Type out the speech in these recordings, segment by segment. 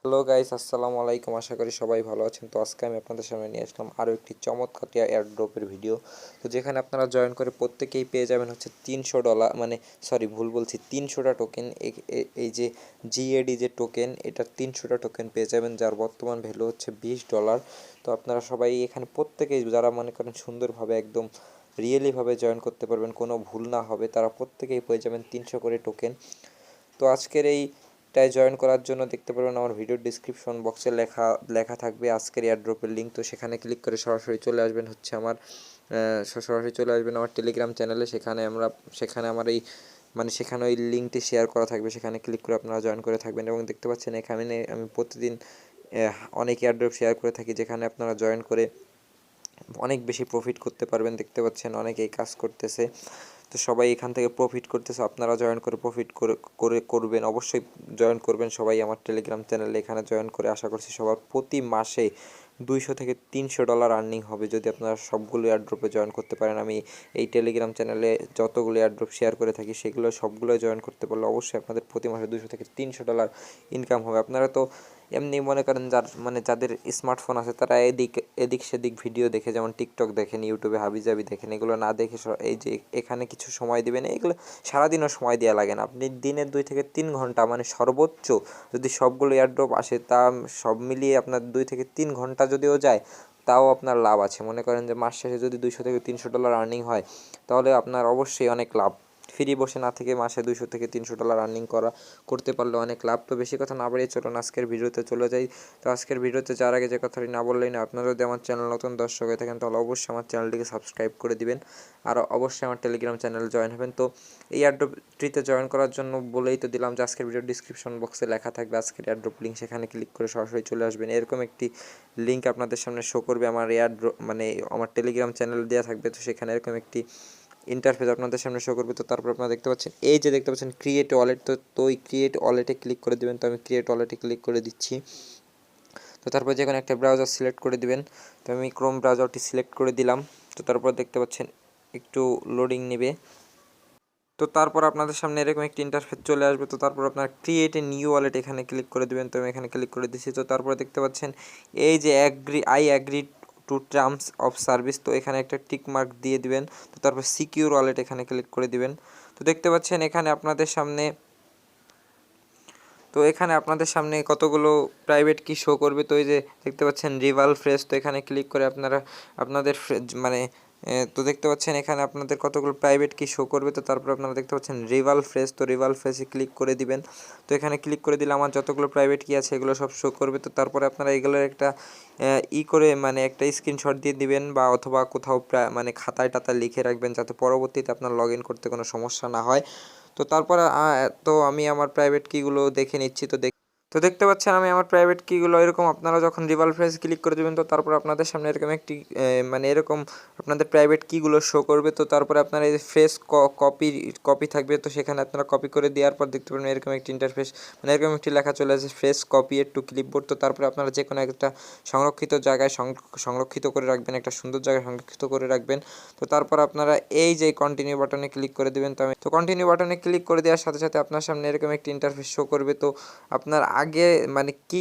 Hello guys, আসসালামু আলাইকুম। আশা করি সবাই ভালো আছেন। তো আজকে আমি আপনাদের সামনে নিয়ে আসলাম আরও একটি চমৎকার এয়ারড্রপের ভিডিও। তো যেখানে আপনারা জয়েন করে প্রত্যেকেই পেয়ে যাবেন হচ্ছে $300, মানে সরি ভুল বলছি, 300টা টোকেন। এই যে জিএডি যে টোকেন, এটার 300টা টোকেন পেয়ে যাবেন, যার বর্তমান ভ্যালু হচ্ছে $20। তো আপনারা সবাই এখানে প্রত্যেকেই যারা মনে করেন সুন্দরভাবে একদম রিয়েলিভাবে জয়েন করতে পারবেন, কোনো ভুল না হবে, তারা প্রত্যেকেই পেয়ে যাবেন 300 করে টোকেন। তো আজকের এইটায় জয়েন করার জন্য দেখতে পারবেন আমার ভিডিও ডিসক্রিপশন বক্সে লেখা লেখা থাকবে আজকের এয়ারড্রপের লিঙ্ক। তো সেখানে ক্লিক করে সরাসরি চলে আসবেন হচ্ছে আমার সরাসরি চলে আসবেন আমার টেলিগ্রাম চ্যানেলে। সেখানে আমার এই মানে সেখানে ওই লিঙ্কটি শেয়ার করা থাকবে, সেখানে ক্লিক করে আপনারা জয়েন করে থাকবেন। এবং দেখতে পাচ্ছেন এখানে আমি প্রতিদিন অনেক এয়ারড্রপ শেয়ার করে থাকি, যেখানে আপনারা জয়েন করে অনেক বেশি প্রফিট করতে পারবেন। দেখতে পাচ্ছেন অনেকেই কাজ করতেছে, তো সবাই এখান থেকে প্রফিট করতেছে। আপনারা জয়েন করে প্রফিট করবেন, অবশ্যই জয়েন করবেন সবাই আমার টেলিগ্রাম চ্যানেলে। এখানে জয়েন করে আশা করছি সবার প্রতি মাসে $200 থেকে $300 আর্নিং হবে যদি আপনারা সবগুলো এয়ারড্রপে জয়েন করতে পারেন। আমি এই টেলিগ্রাম চ্যানেলে যতগুলো এয়ারড্রপ শেয়ার করে থাকি সেগুলো সবগুলো জয়েন করতে পারলে অবশ্যই আপনাদের প্রতি মাসে $200 থেকে $300 ইনকাম হবে। আপনারা তো এমনি মনে করেন যাদের স্মার্টফোন আছে তারা এদিক সেদিক ভিডিও দেখে, যেমন টিকটক দেখেন, ইউটিউবে হাবিজাবি দেখেন, এগুলো না দেখে এই যে এখানে কিছু সময় দিবেন। এগুলো সারাদিনও সময় দেওয়া লাগে না, আপনি দিনের 2 থেকে 3 ঘন্টা, মানে সর্বোচ্চ যদি সবগুলো এয়ারড্রপ আসে তা সব মিলিয়ে আপনার 2 থেকে 3 ঘন্টা যদিও যায় তাও আপনার লাভ আছে। মনে করেন যে মাস শেষে যদি $200 থেকে $300 আর্নিং হয় তাহলে আপনার অবশ্যই অনেক লাভ। ফ্রি বসে না থেকে মাসে $200 থেকে $300 আর্নিং করতে পারলে অনেক লাভ। তো বেশি কথা না বাড়িয়ে চলুন আজকের ভিডিওতে চলে যাই। তো আজকের ভিডিওতে যাওয়ার আগে যে কথাটি না বললেই না, আপনারা যদি আমার চ্যানেল নতুন দর্শক হয়ে থাকেন তাহলে অবশ্যই আমার চ্যানেলটিকে সাবস্ক্রাইব করে দিবেন, আর অবশ্যই আমার টেলিগ্রাম চ্যানেল জয়েন হবেন। তো এই এয়ারড্রপটিতে জয়েন করার জন্য বলেই তো দিলাম যে আজকের ভিডিও ডিসক্রিপশন বক্সে লেখা থাকবে আজকের এয়ারড্রপ লিঙ্ক, সেখানে ক্লিক করে সরাসরি চলে আসবেন। এরকম একটি লিঙ্ক আপনাদের সামনে শো করবে, আমার এয়ারড্রপ মানে আমার টেলিগ্রাম চ্যানেল দেওয়া থাকবে। তো সেখানে এরকম একটি ইন্টারফেস আপনাদের সামনে শো করবে। তো তারপর আপনারা দেখতে পাচ্ছেন এই যে দেখতে পাচ্ছেন ক্রিয়েট ওয়ালেট। তো ওই ক্রিয়েট ওয়ালেটে ক্লিক করে দেবেন। তো আমি ক্রিয়েট ওয়ালেটে ক্লিক করে দিচ্ছি। তো তারপর যে কোনো একটা ব্রাউজার সিলেক্ট করে দিবেন। তো আমি ক্রোম ব্রাউজারটি সিলেক্ট করে দিলাম। তো তারপর দেখতে পাচ্ছেন একটু লোডিং নেবে। তো তারপর আপনাদের সামনে এরকম একটি ইন্টারফেস চলে আসবে। তো তারপর আপনার ক্রিয়েট এ নিউ ওয়ালেট এখানে ক্লিক করে দেবেন। তো আমি এখানে ক্লিক করে দিচ্ছি। তো তারপরে দেখতে পাচ্ছেন এই যে I agree to terms of service, তো এখানে একটা টিক মার্ক দিয়ে দিবেন। তো তারপর সিকিউর ওয়ালেট এখানে ক্লিক করে দিবেন। তো দেখতে পাচ্ছেন এখানে আপনাদের সামনে কতগুলো প্রাইভেট কি শো করবে। তো এই যে দেখতে পাচ্ছেন রিভাল ফ্রেশ, তো এখানে ক্লিক করে আপনারা আপনাদের মানে তো দেখতে পাচ্ছেন এখানে আপনাদের কতগুলো প্রাইভেট কি শো করবে। তো তারপর আপনারা দেখতে পাচ্ছেন রিভাল ফ্রেশ, তো রিভাল ফ্রেশে ক্লিক করে দিবেন। তো এখানে ক্লিক করে দিলে আমার যতগুলো প্রাইভেট কি আছে এগুলো সব শো করবে। তো তারপরে আপনারা এগুলোর একটা করে মানে একটা স্ক্রিনশট দিয়ে দিবেন, বা অথবা কোথাও মানে খাতায় টাতায় লিখে রাখবেন, যাতে পরবর্তীতে আপনার লগ ইন করতে কোনো সমস্যা না হয়। তো তারপরে তো আমি আমার প্রাইভেট কিগুলো দেখে নিচ্ছি। তো দেখতে পাচ্ছেন আমি আমার প্রাইভেট কিগুলো এরকম, আপনারা যখন রিভাল ফ্রেজ ক্লিক করে দেবেন তো তারপর আপনাদের সামনে এরকম একটি মানে এরকম আপনাদের প্রাইভেট কিগুলো শো করবে। তো তারপরে আপনার এই ফ্রেশ কপি থাকবে, তো সেখানে আপনারা কপি করে দেওয়ার পর দেখতে পাবেন এরকম একটি ইন্টারফেস, মানে এরকম একটি লেখা চলে আসে ফ্রেশ কপি টু ক্লিপবোর্ড। তো তারপরে আপনারা যে কোনো একটা সংরক্ষিত জায়গায় সংরক্ষিত করে রাখবেন, একটা সুন্দর জায়গায় সংরক্ষিত করে রাখবেন। তো তারপর আপনারা এই যে কন্টিনিউ বাটনে ক্লিক করে দেবেন। তো কন্টিনিউ বাটনে ক্লিক করে দেওয়ার সাথে সাথে আপনার সামনে এরকম একটি ইন্টারফেস শো করবে। তো আপনার আগে মানে কি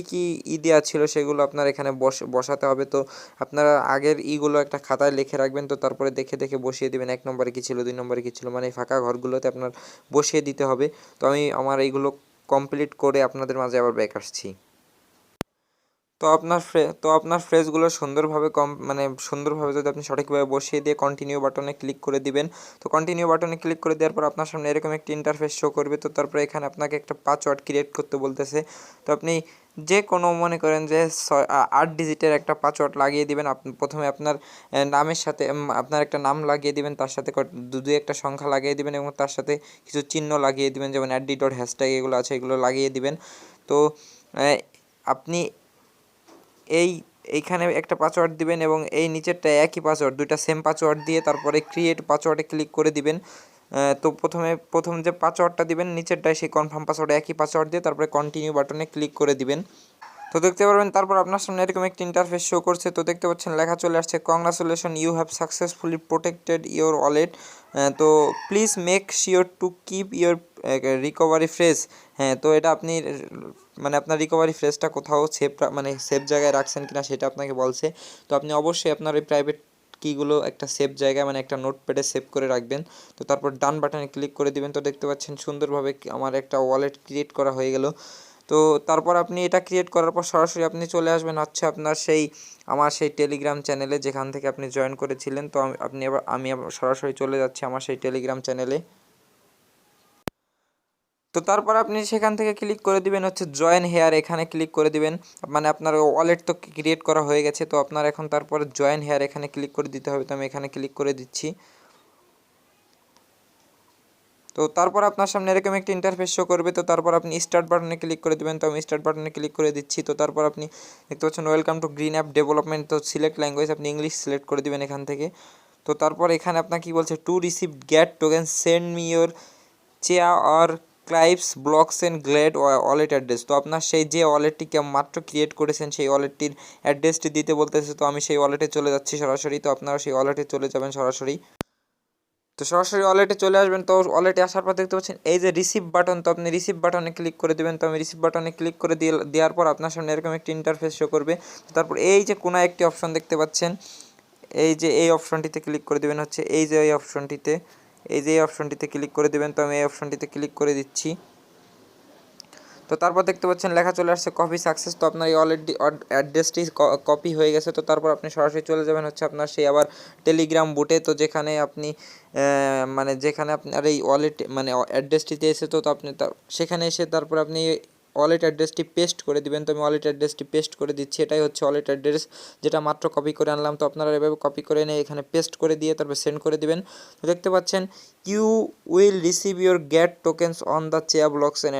দেওয়া ছিল সেগুলো আপনার এখানে বসাতে হবে। তো আপনারা আগের ইগুলো একটা খাতায় লিখে রাখবেন। তো তারপরে দেখে দেখে বসিয়ে দেবেন 1 নম্বরে কী ছিল, 2 নম্বরে কী ছিল, মানে ফাঁকা ঘরগুলোতে আপনার বসিয়ে দিতে হবে। তো আমি আমার এইগুলো কমপ্লিট করে আপনাদের মাঝে আবার ব্যাক আসছি। তো আপনার ফ্রেজগুলো সুন্দরভাবে মানে সুন্দরভাবে যদি আপনি সঠিকভাবে বসিয়ে দিয়ে কন্টিনিউ বাটনে ক্লিক করে দিবেন। তো কন্টিনিউ বাটনে ক্লিক করে দেওয়ার পর আপনার সামনে এরকম একটি ইন্টারফেস শো করবে। তো তারপরে এখানে আপনাকে একটা পাসওয়ার্ড ক্রিয়েট করতে বলতেছে। তো আপনি যে কোনো মনে করেন যে 8 ডিজিটের একটা পাসওয়ার্ড লাগিয়ে দিবেন। প্রথমে আপনার নামের সাথে আপনার একটা নাম লাগিয়ে দিবেন, তার সাথে দুই একটা সংখ্যা লাগিয়ে দিবেন, এবং তার সাথে কিছু চিহ্ন লাগিয়ে দিবেন, যেমন @ হ্যাশট্যাগ এগুলো আছে, এগুলো লাগিয়ে দিবেন। তো আপনি এইখানে একটা পাসওয়ার্ড দিবেন, এবং এই নিচেরটা একই পাসওয়ার্ড, দুইটা সেম পাসওয়ার্ড দিয়ে তারপরে ক্রিয়েট পাসওয়ার্ডে ক্লিক করে দিবেন। তো প্রথম যে পাসওয়ার্ডটা দিবেন নিচেরটায় সেই কনফার্ম পাসওয়ার্ডে একই পাসওয়ার্ড দিয়ে তারপরে কন্টিনিউ বাটনে ক্লিক করে দিবেন। তো দেখতে পারবেন তারপর আপনার সামনে এরকম একটি ইন্টারফেস শো করছে। তো দেখতে পাচ্ছেন লেখা চলে আসছে congratulation, you have successfully protected your wallet. তো please make sure to keep your recovery phrase হ্যাঁ, তো এটা আপনি মানে আপনার রিকভারি ফ্রেজটা কোথাও সেভ মানে সেভ জায়গায় রাখছেন কিনা সেটা আপনাকে বলছে। তো আপনি অবশ্যই আপনার ওই প্রাইভেট কিগুলো একটা সেভ জায়গায় মানে একটা নোটপ্যাডে সেভ করে রাখবেন। তো তারপর ডান বাটনে ক্লিক করে দিবেন। তো দেখতে পাচ্ছেন সুন্দরভাবে আমার একটা ওয়ালেট ক্রিয়েট করা হয়ে গেল। তো তারপর আপনি এটা ক্রিয়েট করার পর সরাসরি আপনি চলে আসবেন হচ্ছে আপনার সেই আমার সেই টেলিগ্রাম চ্যানেলে যেখান থেকে আপনি জয়েন করেছিলেন। তো আমি আবার সরাসরি চলে যাচ্ছি আমার সেই টেলিগ্রাম চ্যানেলে। তো তারপর আপনি সেখান থেকে ক্লিক করে দিবেন হচ্ছে জয়েন হেয়ার, এখানে ক্লিক করে দিবেন। মানে আপনার ওয়ালেট তো ক্রিয়েট করা হয়ে গেছে, তো আপনার এখন তারপরে জয়েন হেয়ার এখানে ক্লিক করে দিতে হবে। তো আমি এখানে ক্লিক করে দিচ্ছি। তো তারপর আপনার সামনে এরকম একটি ইন্টারফেস শো করবে। তো তারপর আপনি স্টার্ট বাটনে ক্লিক করে দেবেন। তো আমি স্টার্ট বাটনে ক্লিক করে দিচ্ছি। তো তারপর আপনি দেখতে পাচ্ছেন welcome to green app development. তো সিলেক্ট ল্যাঙ্গুয়েজ আপনি ইংলিশ সিলেক্ট করে দিবেন এখান থেকে। তো তারপর এখানে আপনার কি বলছে, to receive get token send me your chia or Clive's blocks and glade wallet address. তো আপনার সেই যে ওয়ালেটটিকে মাত্র ক্রিয়েট করেছেন সেই ওয়ালেটটির অ্যাড্রেসটি দিতে বলতেছে। তো আমি সেই ওয়ালেটে চলে যাচ্ছি সরাসরি। তো আপনারা সেই ওয়ালেটে চলে যাবেন সরাসরি। তো সরাসরি ওয়ালেটে চলে আসবেন। তো ওয়ালেটে আসার পর দেখতে পাচ্ছেন এই যে রিসিভ বাটন, তো আপনি রিসিভ বাটনে ক্লিক করে দেবেন। তো আমি রিসিভ বাটনে ক্লিক করে দেওয়ার পর আপনার সামনে এরকম একটি ইন্টারফেস শো করবে। তারপর এই যে কোনো একটি অপশন দেখতে পাচ্ছেন, এই যে এই অপশনটিতে ক্লিক করে দেবেন হচ্ছে এই যে এই অপশনটিতে, এই অপশনটিতে ক্লিক করে দেবেন। তো আমি এই অপশনটিতে ক্লিক করে দিচ্ছি। তো তারপর দেখতে পাচ্ছেন লেখা চলে আসছে কপি সাকসেস। তো আপনার এই অলরেডি অ্যাড্রেসটি কপি হয়ে গেছে। তো তারপর আপনি সরাসরি চলে যাবেন হচ্ছে আপনার সেই আবার টেলিগ্রাম বুটে। তো যেখানে আপনি মানে যেখানে আপনার এই ওয়ালেট মানে অ্যাড্রেসটিতে এসে তো আপনি সেখানে এসে তারপর আপনি ওয়ালেট অ্যাড্রেসটি পেস্ট করে দিবেন। তো আমি ওয়ালেট অ্যাড্রেসটি পেস্ট করে দিচ্ছি। এটাই হচ্ছে ওয়ালেট অ্যাড্রেস যেটা মাত্র কপি করে আনলাম। তো আপনারা এভাবে কপি করে এনে এখানে পেস্ট করে দিয়ে তারপর সেন্ড করে দিবেন। তো দেখতে পাচ্ছেন you will receive your get tokens on the chia blocks and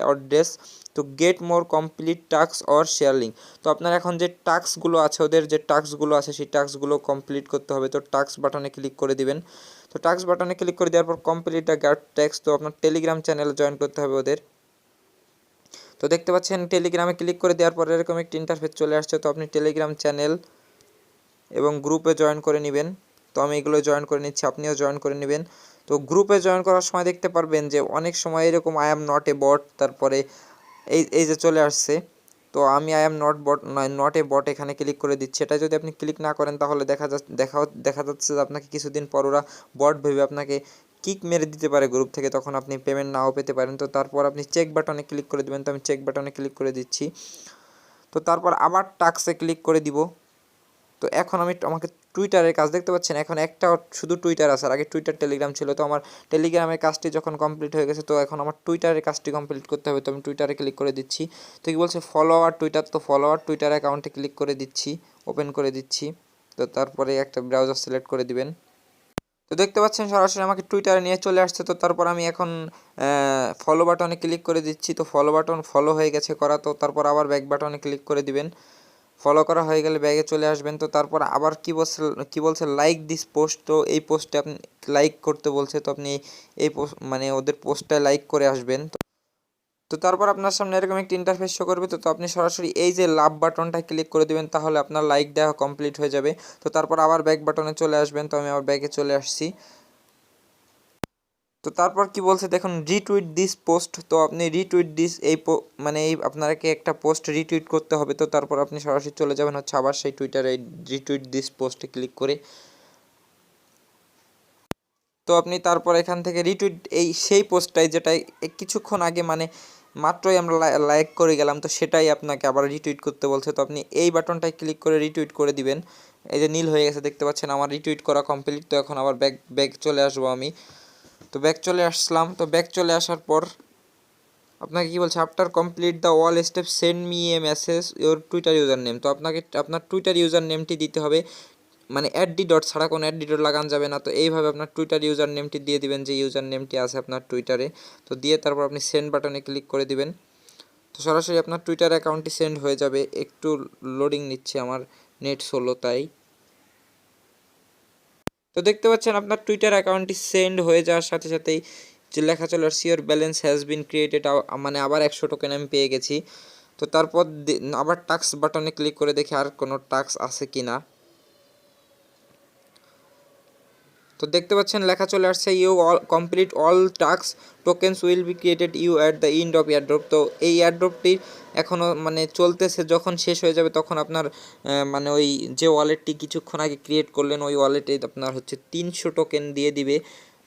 address to get more complete task or share link. তো আপনার এখন যে টাস্কগুলো আছে, ওদের যে টাস্কগুলো আছে সেই টাস্কগুলো কমপ্লিট করতে হবে। তো টাস্ক বাটনে ক্লিক করে দিবেন। তো টাস্ক বাটনে ক্লিক করে দেওয়ার পর কমপ্লিট দ্য গেট টাস্ক। তো আপনার টেলিগ্রাম চ্যানেলে জয়েন করতে হবে ওদের। তো দেখতে পাচ্ছেন টেলিগ্রামে ক্লিক করে দেওয়ার পর এরকম একটি ইন্টারফেস চলে আসছে। তো আপনি টেলিগ্রাম চ্যানেল এবং গ্রুপে জয়েন করে নেবেন। তো আমি এগুলো জয়েন করে নিচ্ছি, আপনিও জয়েন করে নেবেন। তো গ্রুপে জয়েন করার সময় দেখতে পারবেন যে অনেক সময় এরকম আই অ্যাম নট এ বট, তারপরে এই যে চলে আসছে। তো আমি আই অ্যাম নট এ বট এখানে ক্লিক করে দিচ্ছি। এটা যদি আপনি ক্লিক না করেন তাহলে দেখা যাচ্ছে যে আপনাকে কিছুদিন পর ওরা বট ভেবে আপনাকে কিক মেরে দিতে পারে গ্রুপ থেকে, তখন আপনি পেমেন্ট নাও পেতে পারেন। তো তারপর আপনি চেক বাটনে ক্লিক করে দেবেন। তো আমি চেক বাটনে ক্লিক করে দিচ্ছি। তো তারপর আবার টাস্কে ক্লিক করে দিব। তো এখন আমাকে টুইটারের কাজ দেখতে পাচ্ছেন, এখন একটা শুধু টুইটার আছে, আর আগে টুইটার টেলিগ্রাম ছিল। তো আমার টেলিগ্রামের কাজটি যখন কমপ্লিট হয়ে গেছে, তো এখন আমার টুইটারের কাজটি কমপ্লিট করতে হবে। তো আমি টুইটারে ক্লিক করে দিচ্ছি। তো কি বলছে ফলোয়ার টুইটার, তো ফলোয়ার টুইটার অ্যাকাউন্টে ক্লিক করে দিচ্ছি, ওপেন করে দিচ্ছি। তো তারপরে একটা ব্রাউজার সিলেক্ট করে দিবেন। তো দেখতে পাচ্ছেন সরাসরি আমাকে টুইটারে নিয়ে চলে আসছে। তো তারপর আমি এখন ফলো বাটনে ক্লিক করে দিচ্ছি। তো ফলো বাটন ফলো হয়ে গেছে করা। তো তারপর আবার ব্যাক বাটনে ক্লিক করে দিবেন। ফলো করা হয়ে গেলে ব্যাগে চলে আসবেন। তো তারপর আবার কি বলছে লাইক দিস পোস্ট। তো এই পোস্টে আপনি লাইক করতে বলছে। তো আপনি এই পোস্ট মানে ওদের পোস্টটায় লাইক করে আসবেন। তো তারপর আপনার সামনে এরকম একটি ইন্টারফেস শো করবে। তো আপনি সরাসরি এই যে লাভ বাটনটা ক্লিক করে দেবেন, তাহলে আপনার লাইক দেওয়া কমপ্লিট হয়ে যাবে। তো তারপর আবার ব্যাক বাটনে চলে আসবেন। তো আমি আবার ব্যাগে চলে আসছি। তো তারপর কি বলছে দেখুন, রিটুইট দিস পোস্ট। তো আপনি রিটুইট দিস মানে এই আপনাকে একটা পোস্ট রিটুইট করতে হবে। তো তারপর আপনি সরাসরি চলে যাবেন হচ্ছে আবার সেই টুইটারে রিটুইট দিস পোস্টে ক্লিক করে। তো আপনি তারপর এখান থেকে রিটুইট সেই পোস্টটাই যেটাই কিছুক্ষণ আগে মানে মাত্রই আমরা লাইক করে গেলাম, তো সেটাই আপনাকে আবার রিটুইট করতে বলছে। তো আপনি এই বাটনটায় ক্লিক করে রিটুইট করে দিবেন। এই যে নীল হয়ে গেছে দেখতে পাচ্ছেন, আমার রিটুইট করা কমপ্লিট। তো এখন আবার ব্যাক চলে আসবো আমি। তো ব্যাক চলে আসলাম। তো ব্যাক চলে আসার পর আপনাকে কি বলছে, after complete the all step send me a message your Twitter user name. তো আপনাকে আপনার টুইটার ইউজার নেমটি দিতে হবে, মানে অ্যাড ডি ডট ছাড়া কোনো অ্যাড ডি ডট লাগান যাবে না। তো এইভাবে আপনার টুইটার ইউজার নেমটি দিয়ে দিবেন, যে ইউজার নেমটি আছে আপনার টুইটারে। তো দিয়ে তারপর আপনি সেন্ড বাটনে ক্লিক করে দিবেন। তো সরাসরি আপনার টুইটার অ্যাকাউন্টটি সেন্ড হয়ে যাবে। একটু লোডিং নিচ্ছে, আমার নেট স্লো তাই। তো দেখতে পাচ্ছেন আপনার টুইটার অ্যাকাউন্টটি সেন্ড হয়ে যাওয়ার সাথে সাথেই যে লেখা চলে আসছে your balance has been created, মানে আবার 100 টোকেন আমি পেয়ে গেছি। তো তারপর আবার টাস্ক বাটনে ক্লিক করে দেখি আর কোনো টাস্ক আছে কি না। তো দেখতে পাচ্ছেন লেখা চলে আসছে you all complete all task tokens will be created you at the end of airdrop. তো এই এয়ারড্রপটি এখনও মানে চলতেছে, যখন শেষ হয়ে যাবে তখন আপনার মানে ওই যে ওয়ালেটটি কিছুক্ষণ আগে ক্রিয়েট করলেন ওই ওয়ালেটে আপনার হচ্ছে 300 টোকেন দিয়ে দিবে।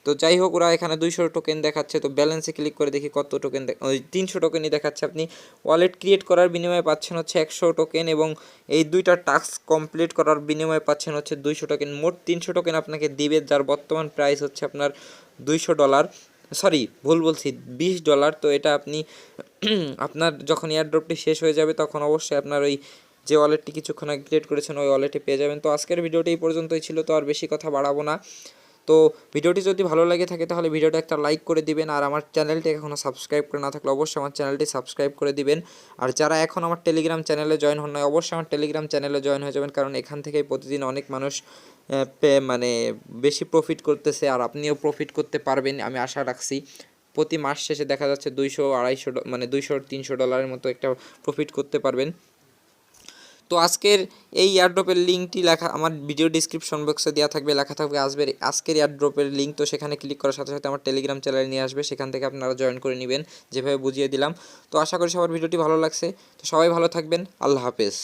তো যাই হোক, ওরা এখানে 200 টোকেন দেখাচ্ছে। তো ব্যালেন্সে ক্লিক করে দেখি কত টোকেন, ওই 300 টোকেনই দেখাচ্ছে। আপনি ওয়ালেট ক্রিয়েট করার বিনিময়ে পাচ্ছেন হচ্ছে 100 টোকেন এবং এই দুইটা টাস্ক কমপ্লিট করার বিনিময়ে পাচ্ছেন হচ্ছে 200 টোকেন। মোট 300 টোকেন আপনাকে দিবে, যার বর্তমান প্রাইস হচ্ছে আপনার $200, সরি ভুল বলছি $20। তো এটা আপনি আপনার যখন এয়ারড্রপটি শেষ হয়ে যাবে তখন অবশ্যই আপনার ওই যে ওয়ালেটটি কিছুক্ষণ আগে ক্রিয়েট করেছেন ওই ওয়ালেটে পেয়ে যাবেন। তো আজকের ভিডিওটি এই পর্যন্তই ছিল, তো আর বেশি কথা বাড়াবো না। তো ভিডিওটি যদি ভালো লাগে থাকে তাহলে ভিডিওটা একটা লাইক করে দিবেন, আর আমার চ্যানেলটি এখনও সাবস্ক্রাইব করে না থাকলে অবশ্যই আমার চ্যানেলটি সাবস্ক্রাইব করে দিবেন। আর যারা এখন আমার টেলিগ্রাম চ্যানেলে জয়েন হন নাই অবশ্যই আমার টেলিগ্রাম চ্যানেলে জয়েন হয়ে যাবেন, কারণ এখান থেকেই প্রতিদিন অনেক মানুষ মানে বেশি প্রফিট করতেছে, আর আপনিও প্রফিট করতে পারবেন আমি আশা রাখছি। প্রতি মাস শেষে দেখা যাচ্ছে 200-250 মানে $200-300 মতো একটা প্রফিট করতে পারবেন। তো আজকের এই এয়ারড্রপের লিঙ্কটি লেখা আমার ভিডিও ডিসক্রিপশন বক্সে দেওয়া থাকবে, লেখা থাকবে আজকের এয়ারড্রপের লিঙ্ক। তো সেখানে ক্লিক করার সাথে সাথে আমার টেলিগ্রাম চ্যানেলে নিয়ে আসবে, সেখান থেকে আপনারা জয়েন করে নেবেন যেভাবে বুঝিয়ে দিলাম। তো আশা করি সবার ভিডিওটি ভালো লাগছে। তো সবাই ভালো থাকবেন, আল্লাহ হাফেজ।